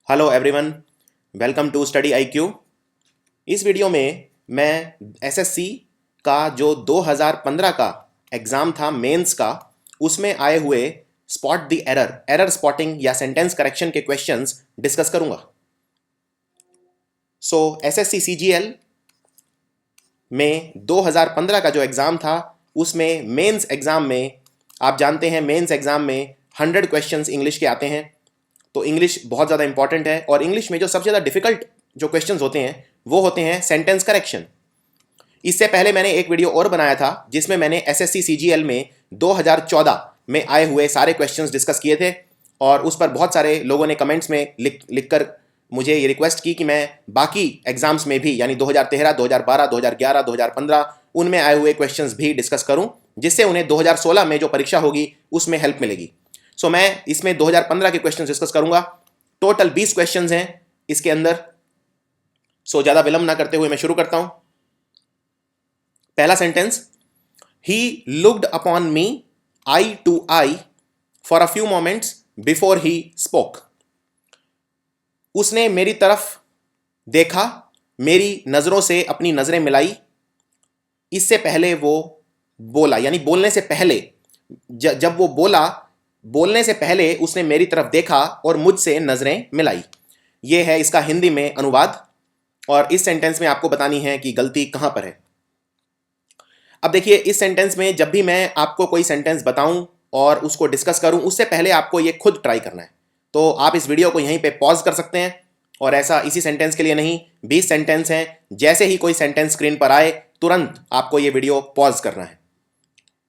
Hello everyone, welcome to study IQ. इस video में मैं एसएससी का जो 2015 का एग्ज़ाम था मेंस का, उसमें आए हुए स्पॉट द एरर स्पॉटिंग या सेंटेंस करेक्शन के क्वेश्चंस डिस्कस करूंगा। सो एसएससी सीजीएल में 2015 का जो एग्ज़ाम था उसमें मेंस एग्ज़ाम में आप जानते हैं मेंस एग्ज़ाम में 100 क्वेश्चंस इंग्लिश के आते हैं। तो इंग्लिश बहुत ज़्यादा इंपॉर्टेंट है और इंग्लिश में जो सबसे ज़्यादा डिफिकल्ट जो क्वेश्चंस होते हैं वो होते हैं सेंटेंस करेक्शन। इससे पहले मैंने एक वीडियो और बनाया था जिसमें मैंने एसएससी सीजीएल में 2014 में आए हुए सारे क्वेश्चंस डिस्कस किए थे और उस पर बहुत सारे लोगों ने कमेंट्स में लिख कर मुझे ये रिक्वेस्ट की कि मैं बाकी एग्जाम्स में भी यानी 2013, 2012, 2011, 2015 उनमें आए हुए क्वेश्चंस भी डिस्कस करूं, जिससे उन्हें 2016 में जो परीक्षा होगी उसमें हेल्प मिलेगी। सो मैं इसमें 2015 के क्वेश्चन डिस्कस करूंगा। टोटल 20 क्वेश्चंस हैं इसके अंदर। सो ज्यादा विलंब ना करते हुए मैं शुरू करता हूं। पहला sentence, he looked upon me eye to eye for a few moments before he spoke. उसने मेरी तरफ देखा, मेरी नजरों से अपनी नजरें मिलाई, इससे पहले वो बोला, यानी बोलने से पहले जब वो बोलने से पहले उसने मेरी तरफ देखा और मुझसे नजरें मिलाई। यह है इसका हिंदी में अनुवाद और इस सेंटेंस में आपको बतानी है कि गलती कहां पर है। अब देखिए, इस सेंटेंस में जब भी मैं आपको कोई सेंटेंस बताऊं और उसको डिस्कस करूं, उससे पहले आपको ये खुद ट्राई करना है। तो आप इस वीडियो को यहीं पे पॉज कर सकते हैं और ऐसा इसी सेंटेंस के लिए नहीं, 20 सेंटेंस हैं। जैसे ही कोई सेंटेंस स्क्रीन पर आए तुरंत आपको ये वीडियो पॉज करना है।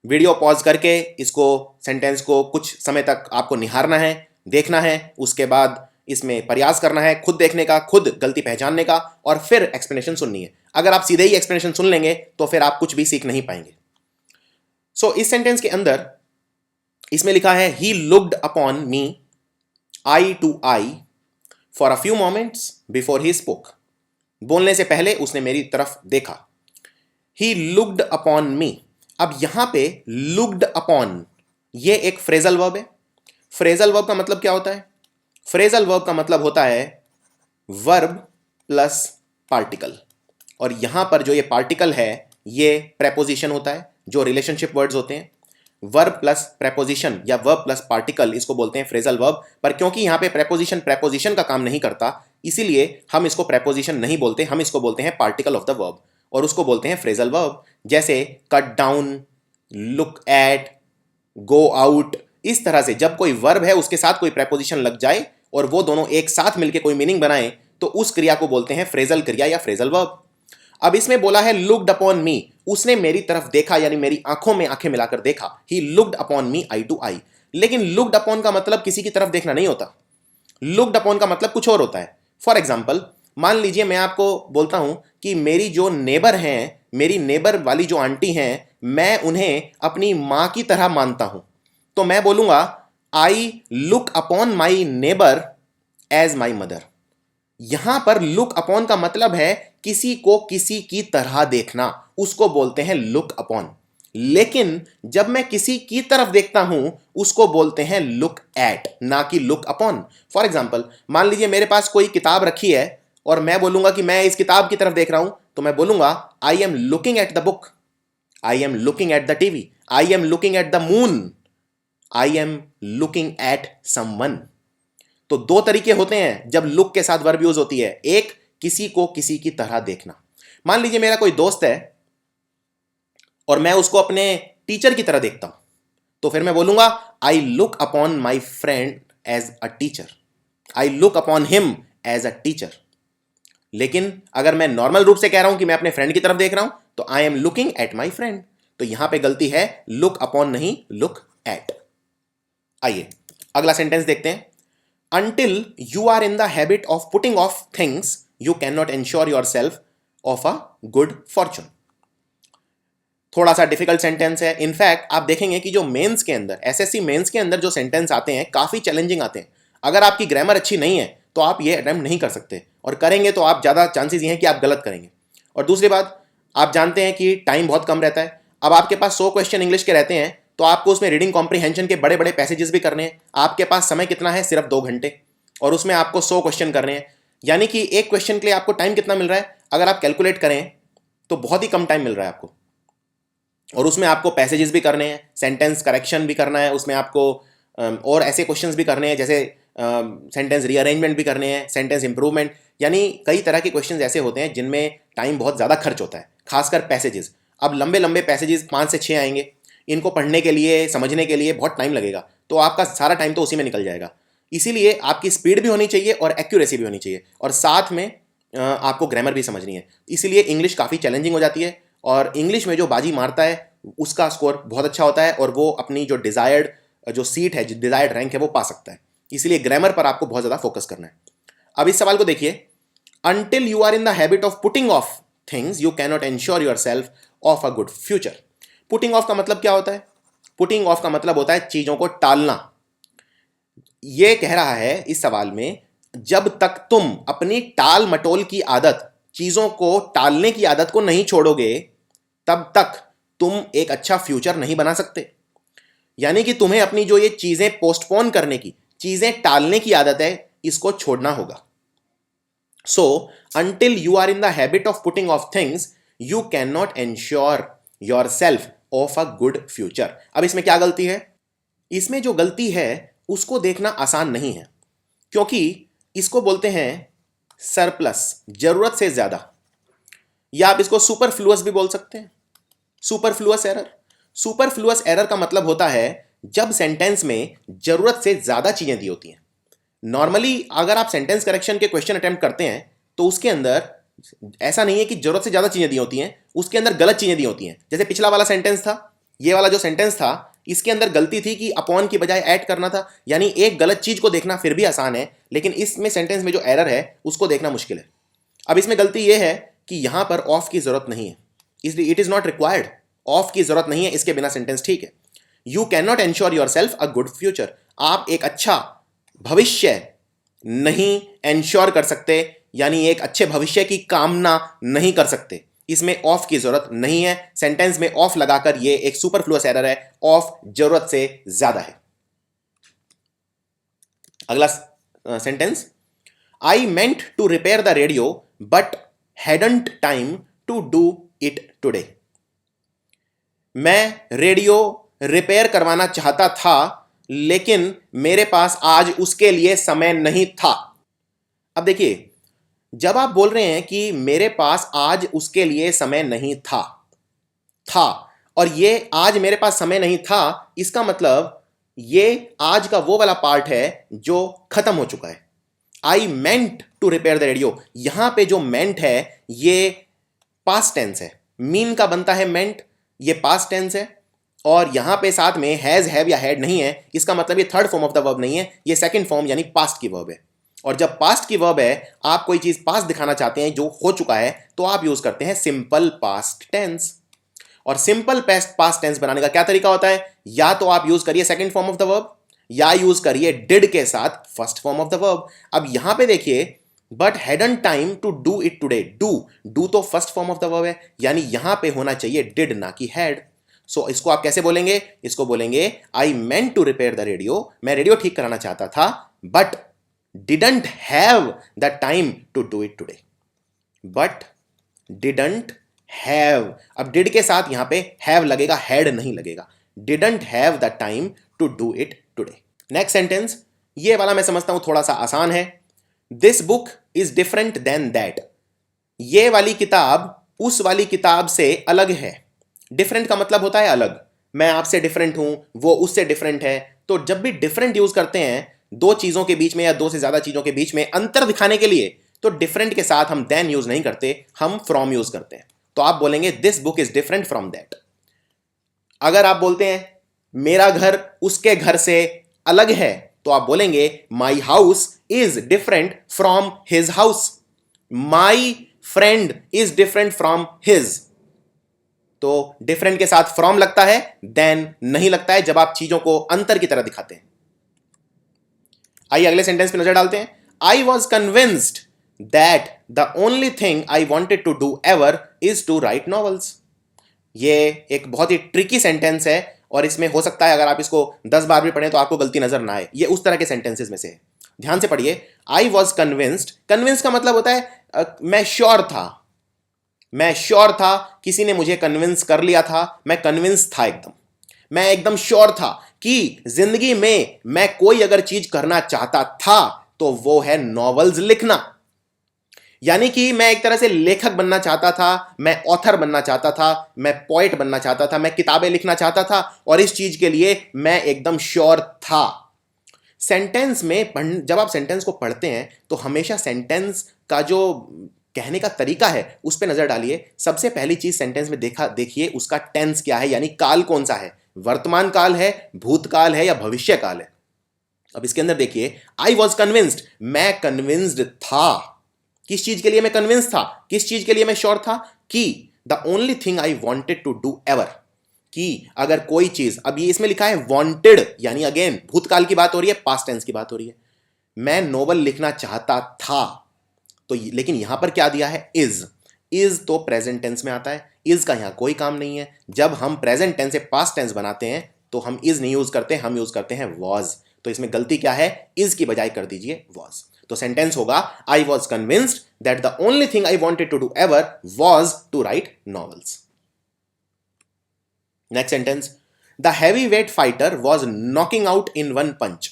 वीडियो पॉज करके इसको सेंटेंस को कुछ समय तक आपको निहारना है, देखना है, उसके बाद इसमें प्रयास करना है खुद देखने का, खुद गलती पहचानने का और फिर एक्सप्लेनेशन सुननी है। अगर आप सीधे ही एक्सप्लेनेशन सुन लेंगे तो फिर आप कुछ भी सीख नहीं पाएंगे। सो इस सेंटेंस के अंदर इसमें लिखा है he looked upon me eye to eye for a few moments before he spoke. बोलने से पहले उसने मेरी तरफ देखा। He looked upon me. अब यहां पे लुक्ड अपॉन ये एक फ्रेजल वर्ब है। फ्रेजल वर्ब का मतलब क्या होता है? फ्रेजल वर्ब का मतलब होता है वर्ब प्लस पार्टिकल, और यहां पर जो ये पार्टिकल है ये प्रेपोजिशन होता है। जो रिलेशनशिप वर्ड्स होते हैं, वर्ब प्लस प्रेपोजिशन या वर्ब प्लस पार्टिकल, इसको बोलते हैं फ्रेजल वर्ब। पर क्योंकि यहां पे प्रेपोजिशन का काम नहीं करता, इसीलिए हम इसको प्रेपोजिशन नहीं बोलते, हम इसको बोलते हैं पार्टिकल ऑफ द वर्ब और उसको बोलते हैं फ्रेजल वर्ब। जैसे cut down, look at, go out. इस तरह से जब कोई वर्ब है उसके साथ कोई प्रेपोजिशन लग जाए और वो दोनों एक साथ मिलकर कोई मीनिंग बनाए तो उस क्रिया को बोलते हैं फ्रेजल क्रिया या फ्रेजल वर्ब। अब इसमें बोला है लुक्ड अपॉन मी, उसने मेरी तरफ देखा यानी मेरी आंखों में आंखें मिलाकर देखा। He looked upon me eye to eye. लेकिन लुक्ड अपॉन का मतलब किसी की तरफ देखना नहीं होता। लुक्ड अपॉन का मतलब कुछ और होता है। फॉर एग्जाम्पल, मान लीजिए मैं आपको बोलता हूं कि मेरी जो नेबर हैं, मेरी नेबर वाली जो आंटी हैं, मैं उन्हें अपनी मां की तरह मानता हूं। तो मैं बोलूंगा I look upon my neighbour as my mother. यहां पर लुक अपॉन का मतलब है किसी को किसी की तरह देखना, उसको बोलते हैं लुक अपॉन। लेकिन जब मैं किसी की तरफ देखता हूं उसको बोलते हैं लुक एट, ना कि लुक अपॉन। फॉर एग्जाम्पल, मान लीजिए मेरे पास कोई किताब रखी है और मैं बोलूंगा कि मैं इस किताब की तरफ देख रहा हूं, तो मैं बोलूंगा I am looking at the book, I am looking at the TV, I am looking at the moon, I am looking at someone. तो दो तरीके होते हैं जब लुक के साथ वर्ब यूज होती है। एक, किसी को किसी की तरह देखना। मान लीजिए मेरा कोई दोस्त है और मैं उसको अपने टीचर की तरह देखता हूं, तो फिर मैं बोलूंगा I look upon my friend as a teacher, I look upon him as a teacher. लेकिन अगर मैं नॉर्मल रूप से कह रहा हूं कि मैं अपने फ्रेंड की तरफ देख रहा हूं, तो I am looking at my friend. तो यहां पे गलती है, लुक अपॉन नहीं, लुक एट। आइए अगला सेंटेंस देखते हैं। Until you are in the habit of putting off things, you cannot ensure yourself of a good fortune. थोड़ा सा डिफिकल्ट सेंटेंस है। इनफैक्ट आप देखेंगे कि जो मेंस के अंदर, एसएससी मेंस के अंदर जो सेंटेंस आते हैं काफी चैलेंजिंग आते हैं। अगर आपकी ग्रामर अच्छी नहीं है तो आप ये अटेम्प्ट नहीं कर सकते, और करेंगे तो आप ज्यादा चांसेस ये हैं कि आप गलत करेंगे। और दूसरी बात, आप जानते हैं कि टाइम बहुत कम रहता है। अब आपके पास 100 क्वेश्चन इंग्लिश के रहते हैं तो आपको उसमें रीडिंग कॉम्प्रीहेंशन के बड़े बड़े पैसेजेस भी करने हैं। आपके पास समय कितना है? सिर्फ 2 घंटे। और उसमें आपको 100 क्वेश्चन करने हैं, यानी कि एक क्वेश्चन के लिए आपको टाइम कितना मिल रहा है, अगर आप कैलकुलेट करें तो बहुत ही कम टाइम मिल रहा है आपको। और उसमें आपको पैसेजेस भी करने हैं, सेंटेंस करेक्शन भी करना है, उसमें आपको और ऐसे क्वेश्चंस भी करने हैं जैसे सेंटेंस रीअरेंजमेंट भी करने हैं, सेंटेंस इंप्रूवमेंट, यानी कई तरह के क्वेश्चंस ऐसे होते हैं जिनमें टाइम बहुत ज़्यादा खर्च होता है, खासकर पैसेजेस। अब लंबे लंबे पैसेजेस 5 से 6 आएंगे, इनको पढ़ने के लिए, समझने के लिए बहुत टाइम लगेगा, तो आपका सारा टाइम तो उसी में निकल जाएगा। इसीलिए आपकी स्पीड भी होनी चाहिए और एक्यूरेसी भी होनी चाहिए, और साथ में आपको ग्रामर भी समझनी है। इसीलिए इंग्लिश काफ़ी चैलेंजिंग हो जाती है, और इंग्लिश में जो बाजी मारता है उसका स्कोर बहुत अच्छा होता है, और वो अपनी जो डिज़ायर्ड जो सीट है, जो डिज़ायर्ड रैंक है, वो पा सकता है। इसीलिए ग्रामर पर आपको बहुत ज़्यादा फोकस करना है। अब इस सवाल को देखिए, until you are in the habit of putting off things you cannot ensure yourself of a good future. Putting off का मतलब क्या होता है? पुटिंग ऑफ का मतलब होता है चीज़ों को टालना। ये कह रहा है इस सवाल में, जब तक तुम अपनी टाल मटोल की आदत, चीज़ों को टालने की आदत को नहीं छोड़ोगे, तब तक तुम एक अच्छा फ्यूचर नहीं बना सकते। यानी कि तुम्हें अपनी जो ये चीज़ें पोस्टपोन करने की, चीज़ें टालने की आदत है, इसको छोड़ना होगा। So until you are in the habit of putting off things you can not ensure yourself of a good future. अब इसमें क्या गलती है? इसमें जो गलती है उसको देखना आसान नहीं है, क्योंकि इसको बोलते हैं सरप्लस, जरूरत से ज्यादा, या आप इसको सुपरफ्लुअस भी बोल सकते हैं, सुपरफ्लुअस एरर। सुपरफ्लुअस एरर का मतलब होता है जब सेंटेंस में जरूरत से ज्यादा चीजें दी होती हैं। नॉर्मली अगर आप सेंटेंस करेक्शन के क्वेश्चन अटेम्प्ट करते हैं तो उसके अंदर ऐसा नहीं है कि जरूरत से ज्यादा चीजें दी होती हैं, उसके अंदर गलत चीजें दी होती हैं। जैसे पिछला वाला सेंटेंस था, ये वाला जो सेंटेंस था, इसके अंदर गलती थी कि अपॉन की बजाय ऐड करना था, यानी एक गलत चीज को देखना फिर भी आसान है, लेकिन इसमें सेंटेंस में जो एरर है उसको देखना मुश्किल है। अब इसमें गलती यह है कि यहां पर ऑफ की जरूरत नहीं है, इसलिए it is not required, of की जरूरत नहीं है, इसके बिना सेंटेंस ठीक है। You can not ensure your self a good future, आप एक अच्छा भविष्य नहीं एंश्योर कर सकते, यानी एक अच्छे भविष्य की कामना नहीं कर सकते, इसमें ऑफ की जरूरत नहीं है। सेंटेंस में ऑफ लगाकर ये एक सुपरफ्लुअस एरर है, ऑफ जरूरत से ज्यादा है। अगला sentence, I meant to repair the radio but hadn't time to do it today. मैं रेडियो रिपेयर करवाना चाहता था, लेकिन मेरे पास आज उसके लिए समय नहीं था। अब देखिए, जब आप बोल रहे हैं कि मेरे पास आज उसके लिए समय नहीं था, और ये आज मेरे पास समय नहीं था, इसका मतलब ये आज का वो वाला पार्ट है जो खत्म हो चुका है। I meant to repair the radio, यहां पे जो मेंट है ये पास्ट टेंस है, मीन का बनता है मेंट, ये पास्ट टेंस है, और यहां पे साथ में हैज, हैव या हैड नहीं है, इसका मतलब ये third form of the verb नहीं है, ये सेकंड फॉर्म यानी पास्ट की वर्ब है। और जब पास्ट की वर्ब है, आप कोई चीज पास्ट दिखाना चाहते हैं जो हो चुका है, तो आप यूज करते हैं सिंपल पास्ट टेंस। और सिंपल पास्ट टेंस बनाने का क्या तरीका होता है? या तो आप यूज करिए second form of the verb, या यूज करिए डिड के साथ first form of the verb. अब यहां पे देखिए, but hadn't time to do it today, do तो first form of the verb है, यानी यहां पे होना चाहिए डिड ना कि हैड। सो इसको आप कैसे बोलेंगे? इसको बोलेंगे I meant to repair the radio, मैं रेडियो ठीक कराना चाहता था, but didn't have the time to do it today. But didn't have, अब डिड के साथ यहां पे हैव लगेगा, हैड नहीं लगेगा। Didn't have the time to do it today. Next sentence, ये वाला मैं समझता हूं थोड़ा सा आसान है। This book is different than that, ये वाली किताब उस वाली किताब से अलग है। डिफरेंट का मतलब होता है अलग, मैं आपसे डिफरेंट हूं, वो उससे डिफरेंट है। तो जब भी डिफरेंट यूज करते हैं दो चीजों के बीच में या दो से ज्यादा चीजों के बीच में अंतर दिखाने के लिए, तो डिफरेंट के साथ हम देन यूज नहीं करते, हम फ्रॉम यूज करते हैं। तो आप बोलेंगे this book is different from that. अगर आप बोलते हैं मेरा घर उसके घर से अलग है, तो आप बोलेंगे my house is different from his house. My friend is different from his. तो डिफरेंट के साथ फ्रॉम लगता है, देन नहीं लगता है जब आप चीजों को अंतर की तरह दिखाते हैं। आइए अगले सेंटेंस पे नजर डालते हैं। I was convinced that the only thing I wanted to do ever is to write novels. ये एक बहुत ही ट्रिकी सेंटेंस है, और इसमें हो सकता है अगर आप इसको 10 बार भी पढ़ें तो आपको गलती नजर ना आए। ये उस तरह के सेंटेंसेस में से है ध्यान से पढ़िए, आई वॉज कन्विंस्ड, कन्विंस का मतलब होता है मैं श्योर था, मैं श्योर था, किसी ने मुझे कन्विंस कर लिया था, मैं कन्विंस था एकदम, मैं एकदम श्योर था कि जिंदगी में मैं कोई अगर चीज करना चाहता था तो वो है नॉवेल्स लिखना। यानी कि मैं एक तरह से लेखक बनना चाहता था, मैं ऑथर बनना चाहता था, मैं पोएट बनना चाहता था, मैं किताबें लिखना चाहता था, और इस चीज के लिए मैं एकदम श्योर था। सेंटेंस में जब आप सेंटेंस को पढ़ते हैं तो हमेशा सेंटेंस का जो कहने का तरीका है उस पर नजर डालिए। सबसे पहली चीज सेंटेंस में देखिए उसका टेंस क्या है, यानी काल कौन सा है, वर्तमान काल है, भूतकाल है, या भविष्य काल है। अब इसके अंदर देखिए, आई वॉज कन्विंस्ड, मैं कन्विंस्ड था। किस चीज के लिए मैं कन्विंस था, किस चीज के लिए मैं श्योर था, कि the only thing I wanted to do ever, कि अगर कोई चीज, अब ये इसमें लिखा है वॉन्टेड, यानी अगेन भूतकाल की बात हो रही है, पास्ट टेंस की बात हो रही है। मैं नोवेल लिखना चाहता था, तो लेकिन यहां पर क्या दिया है, इज तो प्रेजेंट टेंस में आता है, इज का यहां कोई काम नहीं है। जब हम प्रेजेंट टेंस से पास्ट टेंस बनाते हैं तो हम इज नहीं यूज करते, हम यूज करते हैं वॉज। तो इसमें गलती क्या है, इज की बजाय कर दीजिए वॉज। तो सेंटेंस होगा, I was convinced that the only thing I wanted to do ever was to write novels. Next sentence, the heavyweight fighter was knocking out in one punch.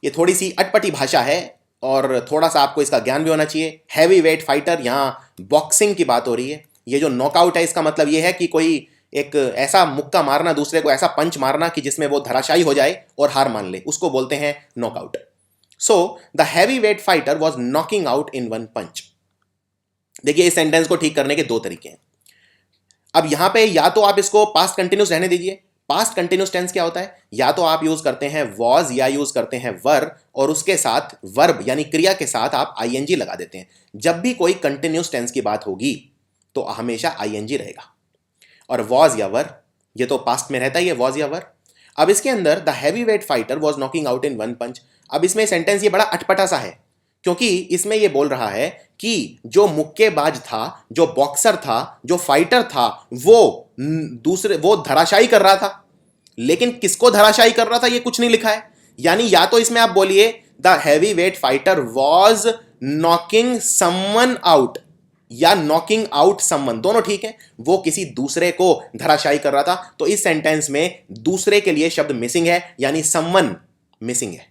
ये थोड़ी सी अटपटी भाषा है और थोड़ा सा आपको इसका ज्ञान भी होना चाहिए। हैवी वेट फाइटर, यहां बॉक्सिंग की बात हो रही है। ये जो नॉकआउट है इसका मतलब ये है कि कोई एक ऐसा मुक्का मारना, दूसरे को ऐसा पंच मारना कि जिसमें वो धराशायी हो जाए और हार मान ले, उसको बोलते हैं knockout. So the heavyweight fighter was knocking out in one punch. देखिए इस सेंटेंस को ठीक करने के दो तरीके हैं। अब यहां पे या तो आप इसको पास्ट कंटिन्यूस रहने दीजिए। पास्ट कंटिन्यूस टेंस क्या होता है, या तो आप यूज करते हैं वॉज या यूज करते हैं वर, और उसके साथ वर्ब यानी क्रिया के साथ आप आईएनजी लगा देते हैं। जब भी कोई कंटिन्यूस टेंस की बात होगी तो हमेशा आईएनजी रहेगा। और वॉज या वर, ये तो पास्ट में रहता ही है, वॉज या वर। अब इसके अंदर the heavyweight fighter was knocking out in one punch. अब इसमें सेंटेंस ये बड़ा अटपटा सा है, क्योंकि इसमें ये बोल रहा है कि जो मुक्केबाज था, जो बॉक्सर था, जो फाइटर था, वो धराशायी कर रहा था। लेकिन किसको धराशायी कर रहा था ये कुछ नहीं लिखा है। यानी या तो इसमें आप बोलिए the heavyweight fighter was knocking someone out, या नॉकिंग आउट समवन, दोनों ठीक है। वो किसी दूसरे को धराशायी कर रहा था, तो इस सेंटेंस में दूसरे के लिए शब्द मिसिंग है, यानी समवन मिसिंग है।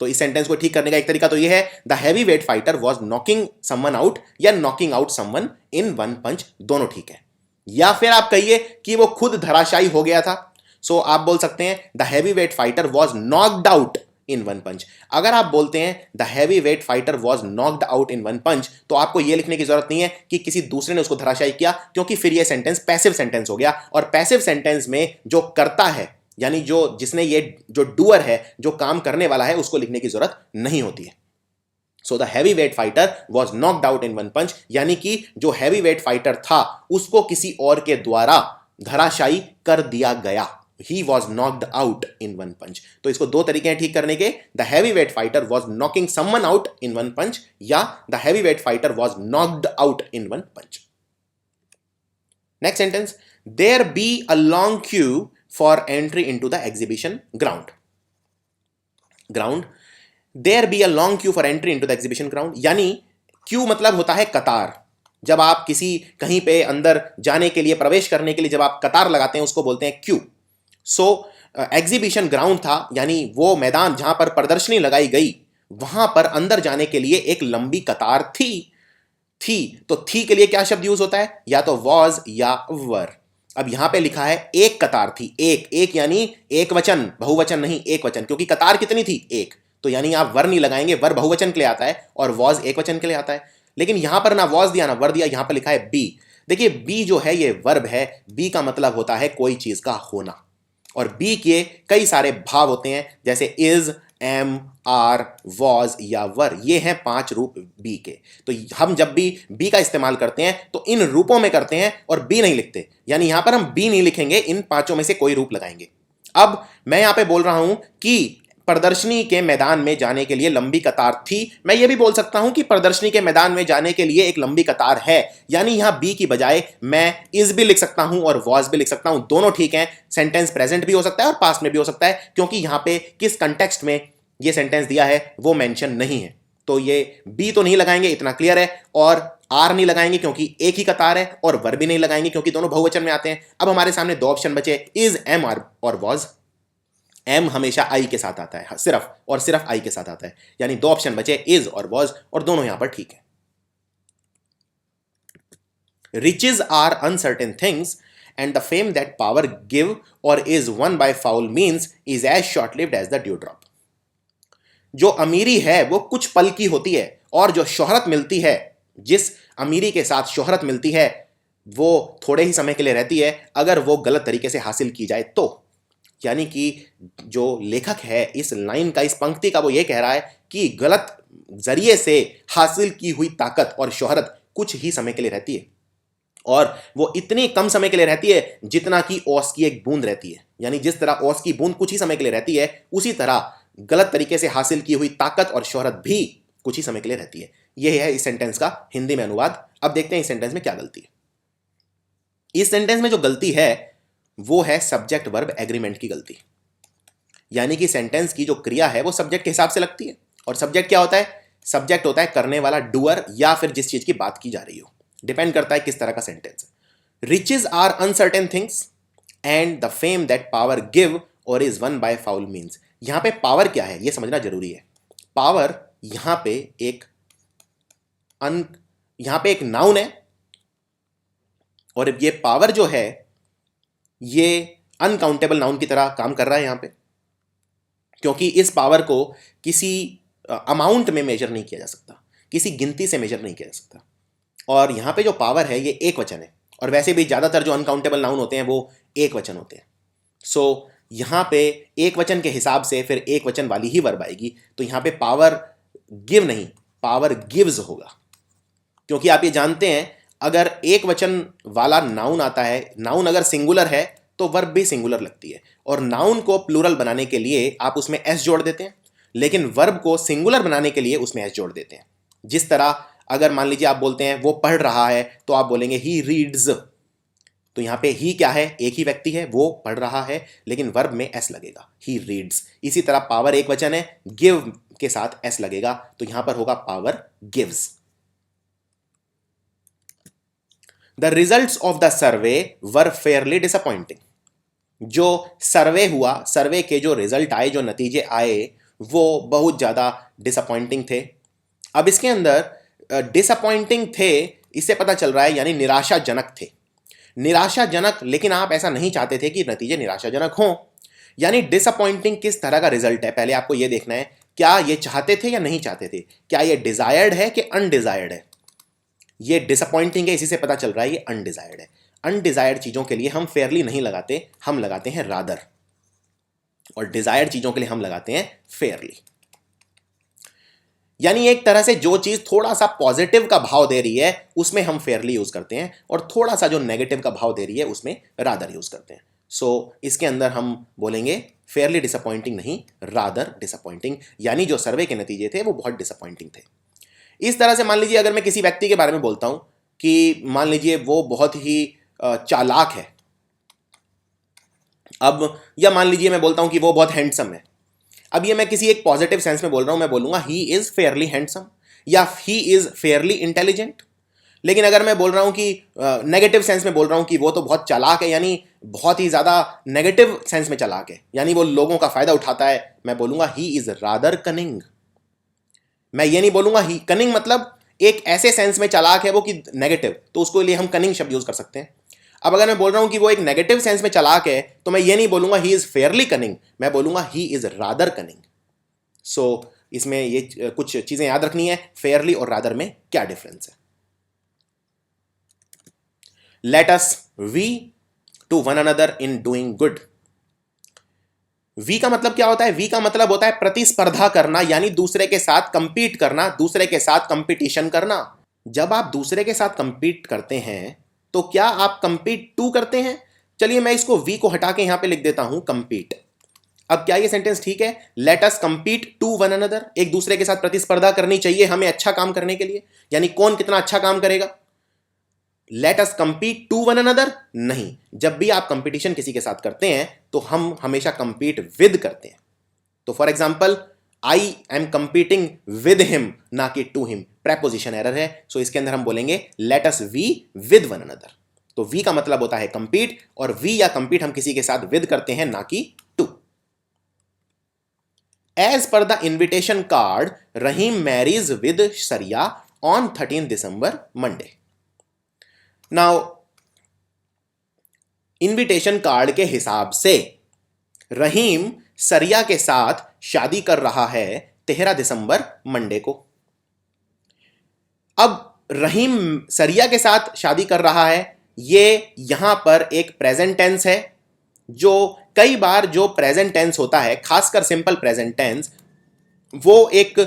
तो इस सेंटेंस को ठीक करने का एक तरीका तो यह है, the heavyweight fighter was knocking someone out, या knocking out someone in one punch, दोनों ठीक है। या फिर आप कहिए कि वो खुद धराशायी हो गया था। सो आप बोल सकते हैं the heavyweight fighter was knocked out in one punch. अगर आप बोलते हैं the heavyweight fighter was knocked out in one punch, तो आपको यह लिखने की जरूरत नहीं है कि किसी दूसरे ने उसको धराशायी किया, क्योंकि फिर यह सेंटेंस पैसिव सेंटेंस हो गया। और पैसिव सेंटेंस में जो करता है, यानी जिसने ये जो डूअर है, जो काम करने वाला है, उसको लिखने की जरूरत नहीं होती है। So the heavyweight fighter was knocked out in one punch, यानी कि जो हैवी वेट फाइटर था उसको किसी और के द्वारा धराशायी कर दिया गया। He was knocked out in one punch. तो इसको दो तरीके हैं ठीक करने के, the heavyweight fighter was knocking someone out in one punch, या the heavyweight fighter was knocked out in one punch. Next sentence, there be a long queue for entry into the exhibition ground. There be a long queue for entry into the exhibition ground, यानी queue मतलब होता है कतार। जब आप कहीं पे अंदर जाने के लिए, प्रवेश करने के लिए जब आप कतार लगाते हैं उसको बोलते हैं क्यू। सो एग्जीबिशन ग्राउंड था, यानी वो मैदान जहां पर प्रदर्शनी लगाई गई, वहां पर अंदर जाने के लिए एक लंबी कतार थी। तो थी के लिए क्या शब्द यूज होता है, या तो वॉज या वर। अब यहां पे लिखा है एक कतार थी, एक यानी एक वचन, बहुवचन नहीं, एक वचन, क्योंकि कतार कितनी थी, एक। तो यानी आप वर नहीं लगाएंगे, वर बहुवचन के लिए आता है और वॉज एक वचन के लिए आता है। लेकिन यहां पर ना वॉज दिया ना वर दिया, यहां पर लिखा है बी। देखिए बी जो है ये वर्ब है, बी का मतलब होता है कोई चीज का होना, और बी के कई सारे भाव होते हैं, जैसे इज, एम, आर, वॉज या वर। ये हैं 5 रूप बी के। तो हम जब भी बी का इस्तेमाल करते हैं तो इन रूपों में करते हैं और बी नहीं लिखते, यानी यहां पर हम बी नहीं लिखेंगे, इन 5 में से कोई रूप लगाएंगे। अब मैं यहां पे बोल रहा हूं कि प्रदर्शनी के मैदान में जाने के लिए लंबी कतार थी, मैं ये भी बोल सकता हूं कि प्रदर्शनी के मैदान में जाने के लिए एक लंबी कतार है। यानी यहां बी की बजाय मैं इज भी लिख सकता हूं और वॉज भी लिख सकता हूं, दोनों ठीक हैं। सेंटेंस प्रेजेंट भी हो सकता है और पास्ट में भी हो सकता है, क्योंकि यहां पे किस कंटेक्स्ट में, ये सेंटेंस दिया है वो मेंशन नहीं है, तो ये बी तो नहीं लगाएंगे, इतना क्लियर है, और आर नहीं लगाएंगे क्योंकि एक ही कतार है, और वर भी नहीं लगाएंगे क्योंकि दोनों बहुवचन में आते हैं। अब हमारे सामने दो ऑप्शन बचे, इज, एम और वॉज। एम हमेशा आई के साथ आता है, सिर्फ और सिर्फ आई के साथ आता है, यानी दो ऑप्शन बचे, इज और वॉज, और दोनों यहां पर ठीक है। Riches are uncertain things and the fame that power give or is won by foul means is as short-lived as the dewdrop. जो अमीरी है वो कुछ पल की होती है, और जो शोहरत मिलती है, जिस अमीरी के साथ शोहरत मिलती है, वो थोड़े ही समय के लिए रहती है अगर वो गलत तरीके से हासिल की जाए तो। यानी कि जो लेखक है इस लाइन का, इस पंक्ति का, वो ये कह रहा है कि गलत जरिए से हासिल की हुई ताकत और शोहरत कुछ ही समय के लिए रहती है, और वो इतनी कम समय के लिए रहती है जितना कि ओस की एक बूंद रहती है। यानी जिस तरह ओस की बूंद कुछ ही समय के लिए रहती है, उसी तरह गलत तरीके से हासिल की हुई ताकत और शोहरत भी कुछ ही समय के लिए रहती है। यह है इस सेंटेंस का हिंदी में अनुवाद। अब देखते हैं इस सेंटेंस में क्या गलती है। इस सेंटेंस में जो गलती है वो है सब्जेक्ट वर्ब एग्रीमेंट की गलती। यानी कि सेंटेंस की जो क्रिया है वो सब्जेक्ट के हिसाब से लगती है, और सब्जेक्ट क्या होता है? सब्जेक्ट होता है करने वाला, डूअर, या फिर जिस चीज की बात की जा रही हो। डिपेंड करता है किस तरह का सेंटेंस है। Riches are uncertain things and the fame that power give or is won by foul means. यहां पे पावर क्या है ये समझना जरूरी है। पावर यहां पे एक नाउन है, और ये पावर जो है ये अनकाउंटेबल नाउन की तरह काम कर रहा है यहां पे, क्योंकि इस पावर को किसी अमाउंट में मेजर नहीं किया जा सकता, किसी गिनती से मेजर नहीं किया जा सकता। और यहां पे जो पावर है ये एक वचन है, और वैसे भी ज्यादातर जो अनकाउंटेबल नाउन होते हैं वो एक वचन होते हैं। सो यहां पे एक वचन के हिसाब से फिर एक वचन वाली ही वर्ब आएगी, तो यहां पे पावर गिव नहीं, पावर गिव्स होगा। क्योंकि आप ये जानते हैं अगर एक वचन वाला नाउन आता है, नाउन अगर सिंगुलर है तो वर्ब भी सिंगुलर लगती है, और नाउन को प्लूरल बनाने के लिए आप उसमें एस जोड़ देते हैं, लेकिन वर्ब को सिंगुलर बनाने के लिए उसमें एस जोड़ देते हैं। जिस तरह अगर मान लीजिए आप बोलते हैं वो पढ़ रहा है, तो आप बोलेंगे ही रीड्स, तो यहां पे ही क्या है? एक ही व्यक्ति है, वो पढ़ रहा है, लेकिन वर्ब में एस लगेगा, ही रीड्स। इसी तरह पावर एक वचन है, गिव के साथ एस लगेगा, तो यहां पर होगा power gives. The results of the survey were Fairlie disappointing. जो सर्वे हुआ, सर्वे के जो रिजल्ट आए, जो नतीजे आए, वो बहुत ज्यादा डिसअपॉइंटिंग थे। अब इसके अंदर डिसअपॉइंटिंग थे, इससे पता चल रहा है यानी निराशाजनक थे। निराशाजनक, लेकिन आप ऐसा नहीं चाहते थे कि नतीजे निराशाजनक हों। यानी डिसअपॉइंटिंग किस तरह का रिजल्ट है, पहले आपको यह देखना है, क्या ये चाहते थे या नहीं चाहते थे, क्या ये डिजायर्ड है कि अनडिजायर्ड है। ये डिसअपॉइंटिंग है, इसी से पता चल रहा है ये अनडिजायर्ड है। अनडिजायर्ड चीजों के लिए हम फेयरली नहीं लगाते, हम लगाते हैं रादर, और डिजायर्ड चीजों के लिए हम लगाते हैं फेयरली। यानी एक तरह से जो चीज थोड़ा सा पॉजिटिव का भाव दे रही है उसमें हम फेयरली यूज करते हैं, और थोड़ा सा जो नेगेटिव का भाव दे रही है उसमें रादर यूज करते हैं। सो इसके अंदर हम बोलेंगे फेयरली डिसअपॉइंटिंग नहीं, रादर डिसअपॉइंटिंग। यानी जो सर्वे के नतीजे थे वो बहुत डिसअपॉइंटिंग थे। इस तरह से मान लीजिए अगर मैं किसी व्यक्ति के बारे में बोलता हूं कि मान लीजिए वो बहुत ही चालाक है, अब या मान लीजिए मैं बोलता हूं कि वो बहुत हैंडसम है। अब ये मैं किसी एक पॉजिटिव सेंस में बोल रहा हूं, मैं बोलूंगा ही इज फेयरली हैंडसम या ही इज फेयरली इंटेलिजेंट। लेकिन अगर मैं बोल रहा हूं कि नेगेटिव सेंस में बोल रहा हूं कि वो तो बहुत चालाक है, यानी बहुत ही ज्यादा नेगेटिव सेंस में चालाक है, यानी वो लोगों का फायदा उठाता है, मैं बोलूंगा ही इज रादर कनिंग। मैं ये नहीं बोलूंगा ही कनिंग मतलब एक ऐसे सेंस में चालाक है वो कि नेगेटिव, तो उसको लिए हम कनिंग शब्द यूज कर सकते हैं। अब अगर मैं बोल रहा हूं कि वो एक नेगेटिव सेंस में चालाक है, तो मैं ये नहीं बोलूंगा ही इज फेयरली कनिंग, मैं बोलूंगा ही इज रादर कनिंग। सो इसमें ये कुछ चीजें याद रखनी है, फेयरली और रादर में क्या डिफरेंस है। Let us vie to one another in doing good. Vie का मतलब क्या होता है? वी का मतलब होता है प्रतिस्पर्धा करना, यानी दूसरे के साथ कंपीट करना, दूसरे के साथ कंपटीशन करना। जब आप दूसरे के साथ कंपीट करते हैं तो क्या आप कंपीट टू करते हैं? चलिए मैं इसको वी को हटा के यहां पे लिख देता हूं कंपीट। अब क्या ये सेंटेंस ठीक है? Let us compete to one another, एक दूसरे के साथ प्रतिस्पर्धा करनी चाहिए हमें अच्छा काम करने के लिए, यानी कौन कितना अच्छा काम करेगा। Let us compete to one another नहीं, जब भी आप कंपटीशन किसी के साथ करते हैं तो हम हमेशा कंपीट विद करते हैं। तो for example I M competing with him ना कि टू हिम, प्रेपोजिशन एरर है, सो इसके अंदर हम बोलेंगे let us vie with one another. तो वी का मतलब होता है कंपीट, और वी या कंपीट हम किसी के साथ विद करते हैं, ना कि to. As per the invitation card, Rahim marries with Sariya on 13 December Monday. Now invitation card के हिसाब से रहीम सरिया के साथ शादी कर रहा है 13 दिसंबर मंडे को। अब रहीम सरिया के साथ शादी कर रहा है, ये यहां पर एक प्रेजेंट टेंस है, जो कई बार जो प्रेजेंट टेंस होता है, खासकर सिंपल प्रेजेंट टेंस, वो एक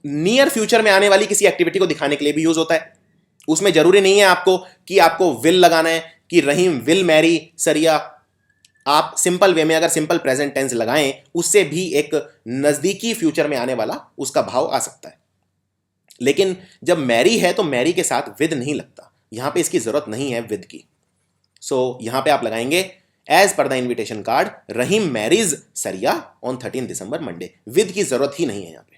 नियर फ्यूचर में आने वाली किसी एक्टिविटी को दिखाने के लिए भी यूज होता है। उसमें जरूरी नहीं है आपको विल लगाना है कि रहीम विल मैरी सरिया। आप सिंपल वे में अगर सिंपल प्रेजेंट टेंस लगाएं, उससे भी एक नजदीकी फ्यूचर में आने वाला उसका भाव आ सकता है। लेकिन जब मैरी है तो मैरी के साथ विद नहीं लगता, यहां पे इसकी जरूरत नहीं है विद की। सो यहां पे आप लगाएंगे as per the invitation card Rahim marries Saria on 13 December Monday. With की जरूरत ही नहीं है यहां पे।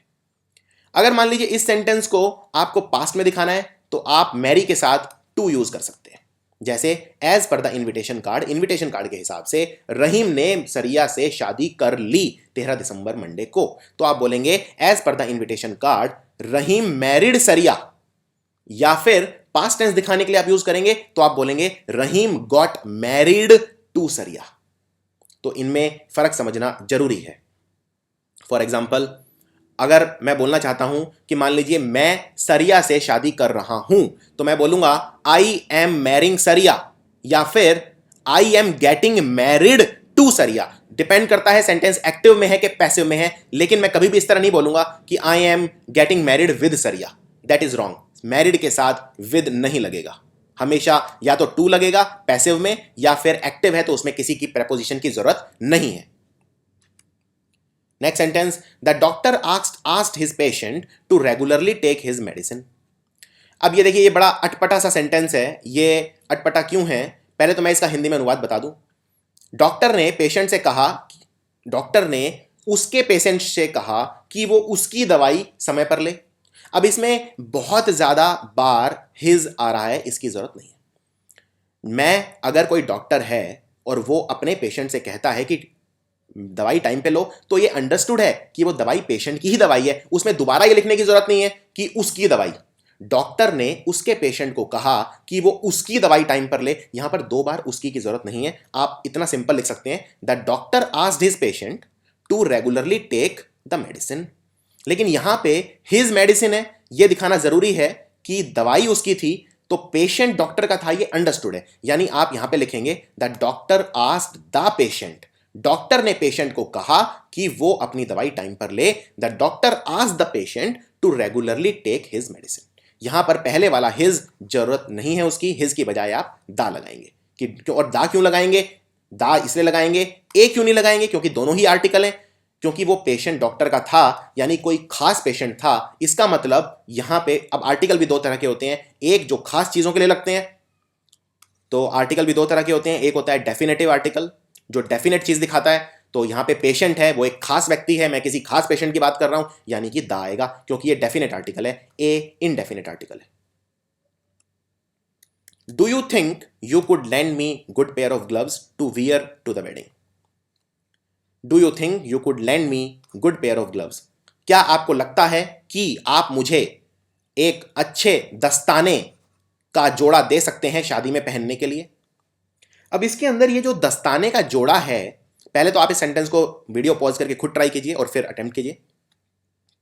अगर मान लीजिए इस सेंटेंस को आपको पास्ट में दिखाना है तो आप मैरी के साथ टू यूज कर सकते हैं। जैसे as per the invitation card के हिसाब से रहीम ने सरिया से शादी कर ली 13 दिसंबर मंडे को, तो आप बोलेंगे as per the invitation card Rahim married Saria, या फिर पास्ट टेंस दिखाने के लिए आप यूज करेंगे तो आप बोलेंगे रहीम गॉट मैरिड टू सरिया। तो इनमें फर्क समझना जरूरी है। फॉर एग्जाम्पल, अगर मैं बोलना चाहता हूं कि मान लीजिए मैं सरिया से शादी कर रहा हूं, तो मैं बोलूंगा आई एम मैरिंग सरिया, या फिर I am getting married to Saria. Depend करता है सेंटेंस एक्टिव में है कि पैसिव में है, लेकिन मैं कभी भी इस तरह नहीं बोलूंगा कि I am getting married with Sariya. That is wrong. Married के साथ विद नहीं लगेगा, हमेशा या तो टू लगेगा पैसिव में, या फिर एक्टिव है तो उसमें किसी की प्रेपोजिशन की जरूरत नहीं है। Next sentence, the doctor asked his patient to regularly take his medicine. अब ये देखिए, ये बड़ा अटपटा सा सेंटेंस है। ये अटपटा क्यों है, पहले तो मैं इसका हिंदी में अनुवाद बता दूं। डॉक्टर ने उसके पेशेंट से कहा कि वो उसकी दवाई समय पर ले। अब इसमें बहुत ज्यादा बार हिज आ रहा है, इसकी जरूरत नहीं है। मैं अगर कोई डॉक्टर है और वो अपने पेशेंट से कहता है कि दवाई टाइम पे लो, तो ये अंडरस्टूड है कि वो दवाई पेशेंट की ही दवाई है, उसमें दोबारा ये लिखने की जरूरत नहीं है कि उसकी दवाई। डॉक्टर ने उसके पेशेंट को कहा कि वो उसकी दवाई टाइम पर ले, यहां पर दो बार उसकी की जरूरत नहीं है। आप इतना सिंपल लिख सकते हैं, the doctor asked his patient to regularly take the medicine. लेकिन यहां पे हिज मेडिसिन है, यह दिखाना जरूरी है कि दवाई उसकी थी, तो पेशेंट डॉक्टर का था, ये अंडरस्टूड है। यानी आप यहां पे लिखेंगे the doctor asked the patient. Doctor ने पेशेंट को कहा कि वो अपनी दवाई टाइम पर ले। The doctor asked the patient to regularly take his medicine. यहां पर पहले वाला हिज जरूरत नहीं है उसकी, हिज की बजाय आप दा लगाएंगे। कि और दा क्यों लगाएंगे, दा इसलिए लगाएंगे, ए क्यों नहीं लगाएंगे, क्योंकि दोनों ही आर्टिकल हैं। क्योंकि वो पेशेंट डॉक्टर का था, यानी कोई खास पेशेंट था। इसका मतलब यहां पे अब आर्टिकल भी दो तरह के होते हैं, एक जो खास चीजों के लिए लगते हैं, तो आर्टिकल भी दो तरह के होते हैं। एक होता है डेफिनेटिव आर्टिकल, जो डेफिनेट चीज दिखाता है। तो यहां पे पेशेंट है, वो एक खास व्यक्ति है, मैं किसी खास पेशेंट की बात कर रहा हूं, यानी कि दा आएगा, क्योंकि ये डेफिनेट आर्टिकल है। ए इनडेफिनेट आर्टिकल है। Do you think you could lend me good pair of gloves to wear to the wedding. Do you think you could lend me good pair of gloves. क्या आपको लगता है कि आप मुझे एक अच्छे दस्ताने का जोड़ा दे सकते हैं शादी में पहनने के लिए। अब इसके अंदर ये जो दस्ताने का जोड़ा है, पहले तो आप इस सेंटेंस को वीडियो पॉज करके खुद ट्राई कीजिए और फिर अटेम्प्ट कीजिए।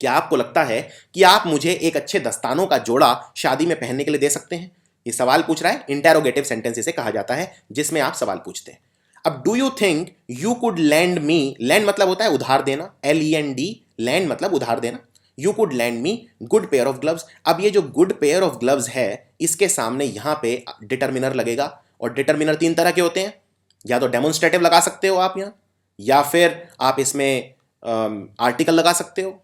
क्या आपको लगता है कि आप मुझे एक अच्छे दस्तानों का जोड़ा शादी में पहनने के लिए दे सकते हैं। ये सवाल पूछ रहा है, इंटेरोगेटिव सेंटेंस इसे कहा जाता है, जिसमें आप सवाल पूछते हैं। अब do you think you could lend me, land मतलब होता है उधार देना, LEND, लैंड मतलब उधार देना। You could lend me good pair of gloves. अब ये जो गुड पेयर ऑफ ग्लव्स है, इसके सामने यहां पे डिटर्मिनर लगेगा, और डिटर्मिनर तीन तरह के होते हैं। या तो डेमोन्स्ट्रेटिव लगा सकते हो आप यहां, या फिर आप इसमें आर्टिकल लगा सकते हो,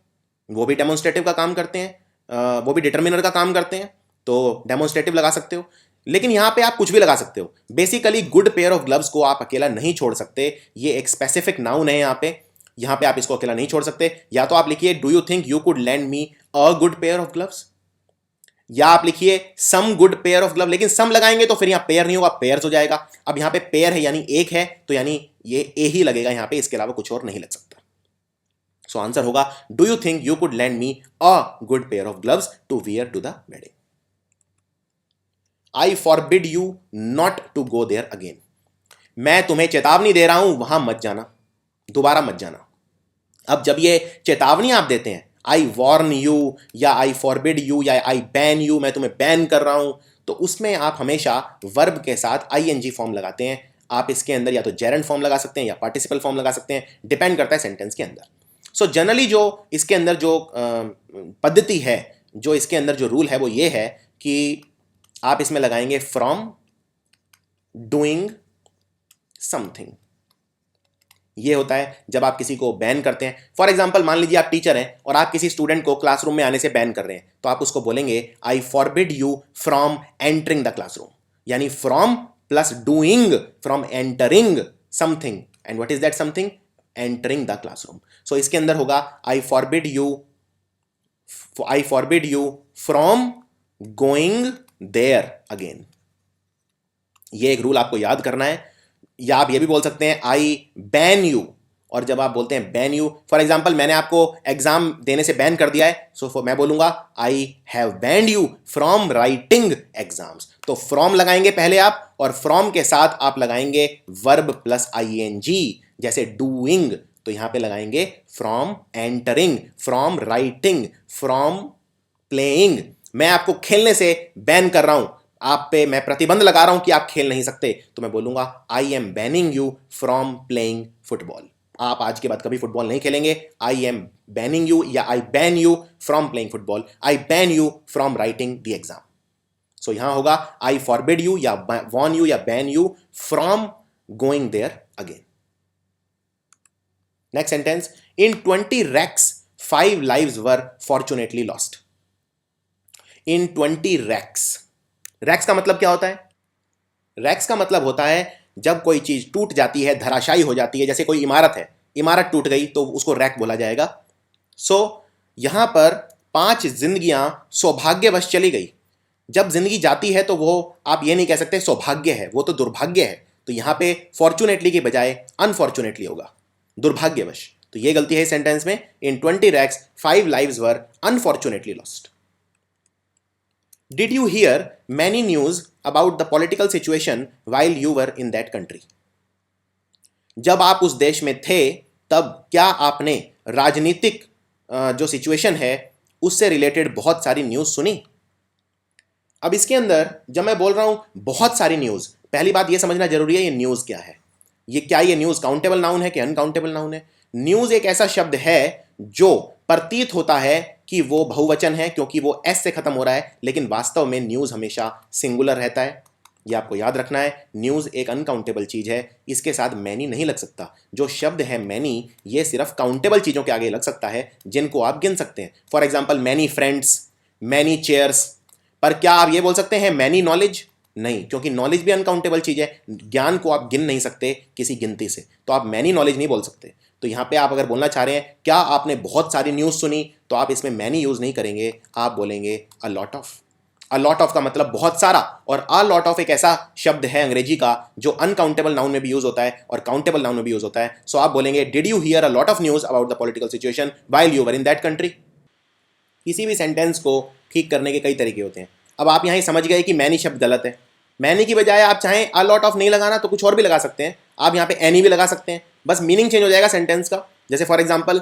वो भी डेमोन्स्ट्रेटिव का काम करते हैं, वो भी डिटर्मिनर का काम करते हैं, तो डेमोन्स्ट्रेटिव लगा सकते हो। लेकिन यहां पे आप कुछ भी लगा सकते हो। Basically good pair of gloves को आप अकेला नहीं छोड़ सकते, ये एक स्पेसिफिक नाउन है यहां पे। यहां पे आप इसको अकेला नहीं छोड़ सकते, या तो आप लिखिए do you think you could lend me a good pair of gloves, या आप लिखिए some good pair of glove, लेकिन सम लगाएंगे तो फिर यहां पेयर नहीं होगा, पेयर्स हो जाएगा। अब यहां पे पेयर है यानी एक है, तो यानी ये ए ही लगेगा यहां पे, इसके अलावा कुछ और नहीं लग सकता। सो आंसर होगा do you think you could lend me a good pair of gloves to wear to the wedding. I forbid you not to go there again, मैं तुम्हें चेतावनी दे रहा हूं वहां मत जाना, दोबारा मत जाना। अब जब ये चेतावनी आप देते हैं, आई वॉर्न यू या आई फॉरबिड यू या आई बैन यू, मैं तुम्हें बैन कर रहा हूं, तो उसमें आप हमेशा वर्ब के साथ आईएनजी फॉर्म लगाते हैं। आप इसके अंदर या तो जेरेंड फॉर्म लगा सकते हैं या पार्टिसिपल फॉर्म लगा सकते हैं, डिपेंड करता है सेंटेंस के अंदर। सो जनरली जो इसके अंदर जो पद्धति है, जो इसके अंदर जो रूल है वो ये है कि आप इसमें लगाएंगे फ्रॉम डूइंग समथिंग। ये होता है जब आप किसी को बैन करते हैं। फॉर एग्जाम्पल मान लीजिए आप टीचर हैं और आप किसी स्टूडेंट को क्लासरूम में आने से बैन कर रहे हैं, तो आप उसको बोलेंगे I forbid you from entering the classroom, यानी from plus doing, from entering something, and what is that something, entering the classroom. So इसके अंदर होगा I forbid you from going there again. ये एक रूल आपको याद करना है। या आप ये भी बोल सकते हैं आई बैन यू, और जब आप बोलते हैं बैन यू, फॉर एग्जाम्पल मैंने आपको एग्जाम देने से बैन कर दिया है, सो मैं बोलूंगा I have banned you from writing exams. तो फ्रॉम लगाएंगे पहले आप, और फ्रॉम के साथ आप लगाएंगे वर्ब प्लस आईएनजी, जैसे डूइंग, तो यहां पे लगाएंगे from entering, from writing, from playing. मैं आपको खेलने से बैन कर रहा हूं, आप पे मैं प्रतिबंध लगा रहा हूं कि आप खेल नहीं सकते, तो मैं बोलूंगा I M banning you from playing football. आप आज के बाद कभी फुटबॉल नहीं खेलेंगे, आई एम बैनिंग यू या I ban you from playing football, I ban you from writing the exam. So यहां होगा आई फॉरबिड यू या वॉर्न यू या ban you from going there again. Next sentence, in 20 wrecks 5 lives were fortunately lost। In 20 wrecks, wrecks का मतलब क्या होता है? Racks का मतलब होता है जब कोई चीज टूट जाती है, धराशायी हो जाती है, जैसे कोई इमारत है, इमारत टूट गई तो उसको रैक बोला जाएगा। सो यहां पर 5 जिंदगियां सौभाग्यवश चली गई। जब जिंदगी जाती है तो वो आप ये नहीं कह सकते सौभाग्य है, वो तो दुर्भाग्य है। तो यहां पे फॉर्चुनेटली के बजाय अनफॉर्चुनेटली होगा, दुर्भाग्यवश। तो ये गलती है सेंटेंस में, इन 20 wrecks 5 lives were unfortunately lost। Did you hear many news about the political situation while you were in that country? जब आप उस देश में थे तब क्या आपने राजनीतिक जो सिचुएशन है उससे रिलेटेड बहुत सारी न्यूज़ सुनी? अब इसके अंदर जब मैं बोल रहा हूं बहुत सारी न्यूज़, पहली बात यह समझना जरूरी है ये न्यूज़ क्या है। ये न्यूज़ काउंटेबल नाउन है कि अनकाउंटेबल नाउन है? न्यूज़ एक ऐसा शब्द है जो प्रतीत होता है कि वो बहुवचन है क्योंकि वो एस से खत्म हो रहा है, लेकिन वास्तव में न्यूज़ हमेशा सिंगुलर रहता है। ये आपको याद रखना है। न्यूज़ एक अनकाउंटेबल चीज़ है, इसके साथ मैनी नहीं लग सकता। जो शब्द है मैनी, ये सिर्फ काउंटेबल चीज़ों के आगे लग सकता है जिनको आप गिन सकते हैं। For example many friends, many chairs. पर क्या आप ये बोल सकते हैं मैनी नॉलेज? नहीं, क्योंकि नॉलेज भी अनकाउंटेबल चीज़ है, ज्ञान को आप गिन नहीं सकते किसी गिनती से, तो आप मैनी नॉलेज नहीं बोल सकते। तो यहाँ पे आप अगर बोलना चाह रहे हैं क्या आपने बहुत सारी न्यूज़ सुनी, तो आप इसमें मैनी यूज़ नहीं करेंगे, आप बोलेंगे अ lot of. A lot of का मतलब बहुत सारा, और अ लॉट ऑफ एक ऐसा शब्द है अंग्रेजी का जो अनकाउंटेबल नाउन में भी यूज़ होता है और काउंटेबल नाउन में भी यूज़ होता है। सो आप बोलेंगे did you here a lot of news about the political situation while you were in that country. किसी भी सेंटेंस को ठीक करने के कई तरीके होते हैं। अब आप यहाँ समझ गए कि मैनी शब्द गलत है। मैनी की बजाय आप चाहें अ लॉट ऑफ नहीं लगाना तो कुछ और भी लगा सकते हैं। आप यहाँ पे एनी भी लगा सकते हैं, बस मीनिंग चेंज हो जाएगा सेंटेंस का। जैसे फॉर एग्जाम्पल,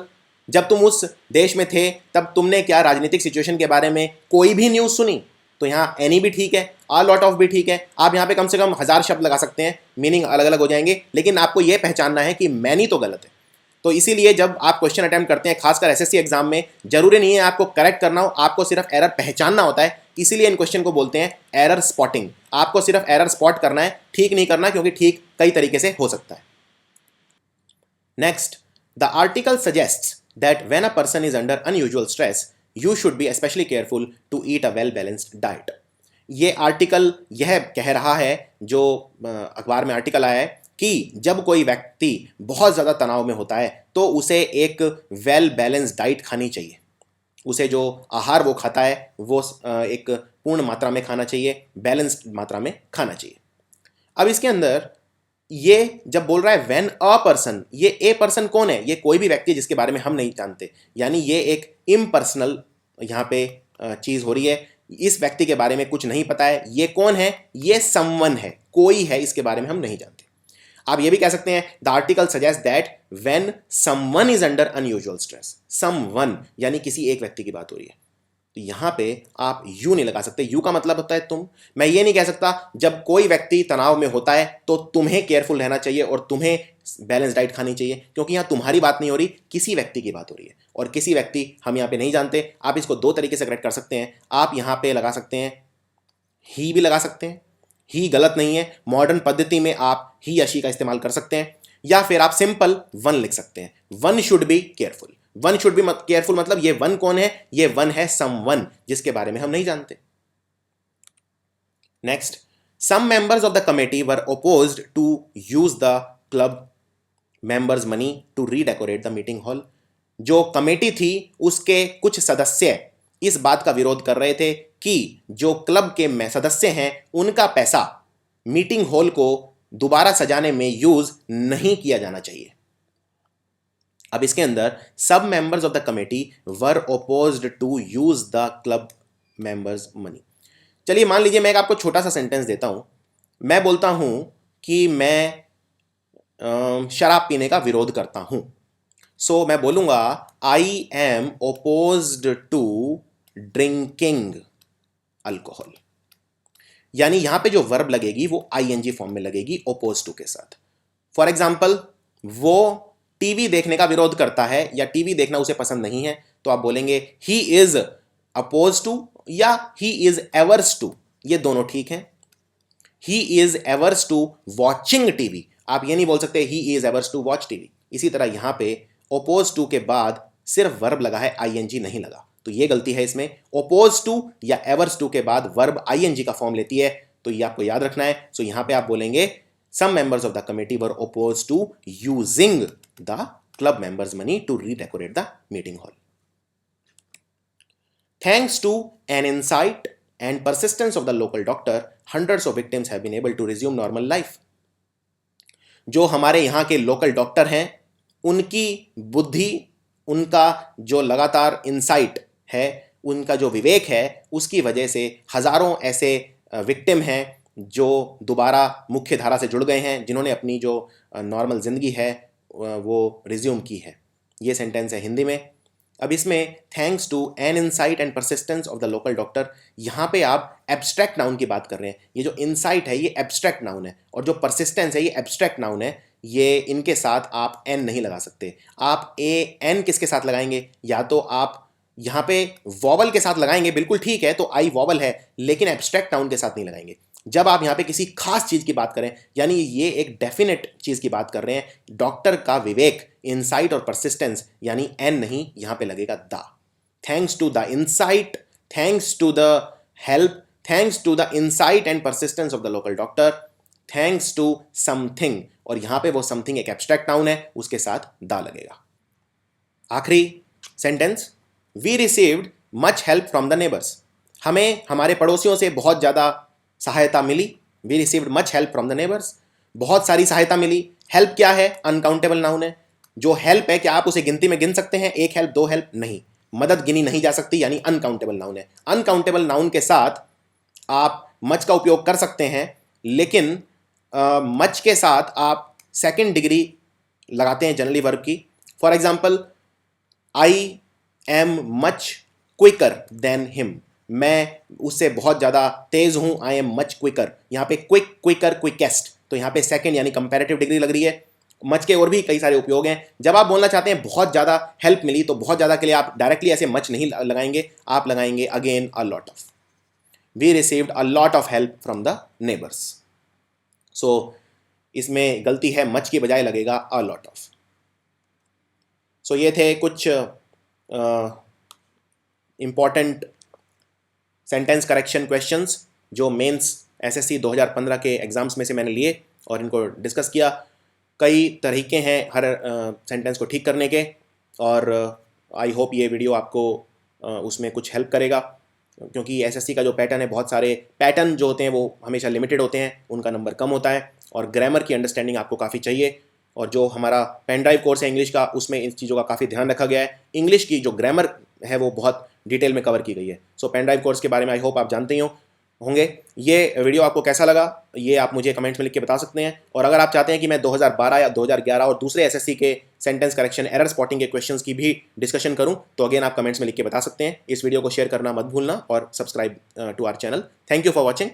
जब तुम उस देश में थे तब तुमने क्या राजनीतिक सिचुएशन के बारे में कोई भी न्यूज़ सुनी, तो यहाँ एनी भी ठीक है, अ लॉट ऑफ भी ठीक है। आप यहाँ पे कम से कम 1000 शब्द लगा सकते हैं, मीनिंग अलग अलग हो जाएंगे, लेकिन आपको ये पहचानना है कि मैनी तो गलत है। तो इसीलिए जब आप क्वेश्चन अटेम्प्ट करते हैं, खासकर एसएससी एग्जाम में, जरूरी नहीं है आपको करेक्ट करना हो, आपको सिर्फ एरर पहचानना होता है। इसीलिए इन क्वेश्चन को बोलते हैं एरर स्पॉटिंग। आपको सिर्फ एरर स्पॉट करना है, ठीक नहीं करना, क्योंकि ठीक कई तरीके से हो सकता है। Next, the article suggests that when a person is under unusual stress you should be specially careful to eat a well balanced diet. ये आर्टिकल यह कह रहा है, जो अखबार में आर्टिकल आया है, कि जब कोई व्यक्ति बहुत ज़्यादा तनाव में होता है तो उसे एक वेल बैलेंस डाइट खानी चाहिए। उसे जो आहार वो खाता है वो एक पूर्ण मात्रा में खाना चाहिए, बैलेंस्ड मात्रा में खाना चाहिए। अब इसके अंदर ये जब बोल रहा है व्हेन अ पर्सन, ये ए पर्सन कौन है? ये कोई भी व्यक्ति जिसके बारे में हम नहीं जानते, यानी ये एक इम्पर्सनल यहाँ पे चीज हो रही है। इस व्यक्ति के बारे में कुछ नहीं पता है। ये कौन है? ये समवन है, कोई है, इसके बारे में हम नहीं जानते। आप ये भी कह सकते हैं the article suggest that when someone is under unusual stress. Someone यानी किसी एक व्यक्ति की बात हो रही है, तो यहां पे आप यू नहीं लगा सकते। यू का मतलब होता है तुम। मैं ये नहीं कह सकता जब कोई व्यक्ति तनाव में होता है तो तुम्हें केयरफुल रहना चाहिए और तुम्हें बैलेंस डाइट खानी चाहिए, क्योंकि यहां तुम्हारी बात नहीं हो रही, किसी व्यक्ति की बात हो रही है, और किसी व्यक्ति हम यहां पे नहीं जानते। आप इसको दो तरीके से करेक्ट कर सकते हैं। आप यहां पे लगा सकते हैं ही भी लगा सकते हैं, ही गलत नहीं है। मॉडर्न पद्धति में आप ही या शी का इस्तेमाल कर सकते हैं, या फिर आप सिंपल वन लिख सकते हैं। One should be careful. One should be careful मतलब ये वन कौन है? ये वन है समवन, जिसके बारे में हम नहीं जानते। Next, some members of the committee were opposed to use the club members money to redecorate the meeting hall. जो कमेटी थी उसके कुछ सदस्य इस बात का विरोध कर रहे थे कि जो क्लब के सदस्य हैं उनका पैसा मीटिंग हॉल को दोबारा सजाने में यूज नहीं किया जाना चाहिए। अब इसके अंदर सब members of the committee were opposed to use the club members money. चलिए मान लीजिए मैं एक आपको छोटा सा सेंटेंस देता हूं। मैं बोलता हूं कि मैं शराब पीने का विरोध करता हूं। सो मैं बोलूंगा I am opposed to drinking alcohol. यानी यहां पे जो वर्ब लगेगी वो आईएनजी फॉर्म में लगेगी ओपोज टू के साथ। फॉर एग्जाम्पल, वो टीवी देखने का विरोध करता है या टीवी देखना उसे पसंद नहीं है, तो आप बोलेंगे ही इज अपोज टू या ही इज एवर्स टू। ये दोनों ठीक हैं। He is averse to watching TV, आप ये नहीं बोल सकते he is averse to watch TV. इसी तरह यहां पे ओपोज टू के बाद सिर्फ वर्ब लगा है, आईएनजी नहीं लगा, तो ये गलती है इसमें। ओपोज टू या एवर्स टू के बाद वर्ब आईएनजी का फॉर्म लेती है, तो ये आपको याद रखना है। सो यहां पे आप बोलेंगे some members of the committee were opposed to using the club members money to redecorate the meeting hall. Thanks to an insight and persistence of the local doctor, hundreds of victims have been able to resume normal life. जो हमारे यहाँ के local doctor हैं, उनकी बुद्धि, उनका जो लगातार इंसाइट है, उनका जो विवेक है, उसकी वजह से हजारों ऐसे विक्टिम हैं जो दोबारा मुख्य धारा से जुड़ गए हैं, जिन्होंने अपनी जो नॉर्मल ज़िंदगी है वो रिज्यूम की है। ये सेंटेंस है हिंदी में। अब इसमें thanks to an insight and persistence of the local doctor, यहाँ पे आप एब्स्ट्रैक्ट नाउन की बात कर रहे हैं। ये जो इंसाइट है ये एब्स्ट्रैक्ट नाउन है, और जो परसिस्टेंस है ये एब्स्ट्रैक्ट नाउन है। ये इनके साथ आप एन नहीं लगा सकते। आप ए एन किसके साथ लगाएंगे? या तो आप यहाँ पे वॉवल के साथ लगाएंगे, बिल्कुल ठीक है, तो आई वॉवल है, लेकिन एब्स्ट्रैक्ट नाउन के साथ नहीं लगाएंगे। जब आप यहाँ पे किसी खास चीज़ की बात करें, यानी ये एक डेफिनेट चीज़ की बात कर रहे हैं, डॉक्टर का विवेक, इंसाइट और परसिस्टेंस, यानी एन नहीं, यहाँ पे लगेगा the. Thanks to the insight, thanks to the help, thanks to the insight and persistence of the local doctor, thanks to something, और यहाँ पे वो समथिंग एक एब्स्ट्रैक्ट नाउन है, उसके साथ द लगेगा। आखिरी sentence, we received much help from the neighbours. हमें हमारे पड़ोसियों से बहुत ज़्यादा सहायता मिली। We received much help from the neighbours, बहुत सारी सहायता मिली। हेल्प क्या है? अनकाउंटेबल नाउन है। जो हेल्प है क्या आप उसे गिनती में गिन सकते हैं? एक हेल्प, दो हेल्प? नहीं, मदद गिनी नहीं जा सकती, यानी अनकाउंटेबल नाउन है। अनकाउंटेबल नाउन के साथ आप मच का उपयोग कर सकते हैं, लेकिन मच के साथ आप सेकेंड डिग्री लगाते हैं जनरली वर्ब की। For example, I am much quicker than him, मैं उससे बहुत ज़्यादा तेज़ हूँ। आई एम मच क्विकर, यहाँ पे क्विक, क्विकर, क्विकेस्ट, तो यहाँ पे सेकंड यानी कंपैरेटिव डिग्री लग रही है। मच के और भी कई सारे उपयोग हैं। जब आप बोलना चाहते हैं बहुत ज़्यादा हेल्प मिली, तो बहुत ज़्यादा के लिए आप डायरेक्टली ऐसे मच नहीं लगाएंगे, आप लगाएंगे again a lot of. We received a lot of help from the neighbours. So इसमें गलती है, मच की बजाय लगेगा अ लॉट ऑफ। सो ये थे कुछ इंपॉर्टेंट सेंटेंस करेक्शन क्वेश्चंस जो मेंस एसएससी 2015 के एग्जाम्स में से मैंने लिए और इनको डिस्कस किया। कई तरीके हैं हर सेंटेंस को ठीक करने के, और आई होप ये वीडियो आपको उसमें कुछ हेल्प करेगा, क्योंकि एसएससी का जो पैटर्न है, बहुत सारे पैटर्न जो होते हैं वो हमेशा लिमिटेड होते हैं, उनका नंबर कम होता है, और ग्रामर की अंडरस्टैंडिंग आपको काफ़ी चाहिए। और जो हमारा पेन ड्राइव कोर्स है इंग्लिश का, उसमें इन चीज़ों का काफ़ी ध्यान रखा गया है। इंग्लिश की जो ग्रामर है वो बहुत डिटेल में कवर की गई है। सो पेन ड्राइव कोर्स के बारे में आई होप आप जानते ही होंगे। ये वीडियो आपको कैसा लगा ये आप मुझे कमेंट्स में लिख के बता सकते हैं। और अगर आप चाहते हैं कि मैं 2012 या 2011 और दूसरे एसएससी के सेंटेंस करेक्शन, एरर स्पॉटिंग के क्वेश्चंस की भी डिस्कशन करूं, तो अगेन आप कमेंट्स में लिख के बता सकते हैं। इस वीडियो को शेयर करना मत भूलना और subscribe to our channel. Thank you for watching.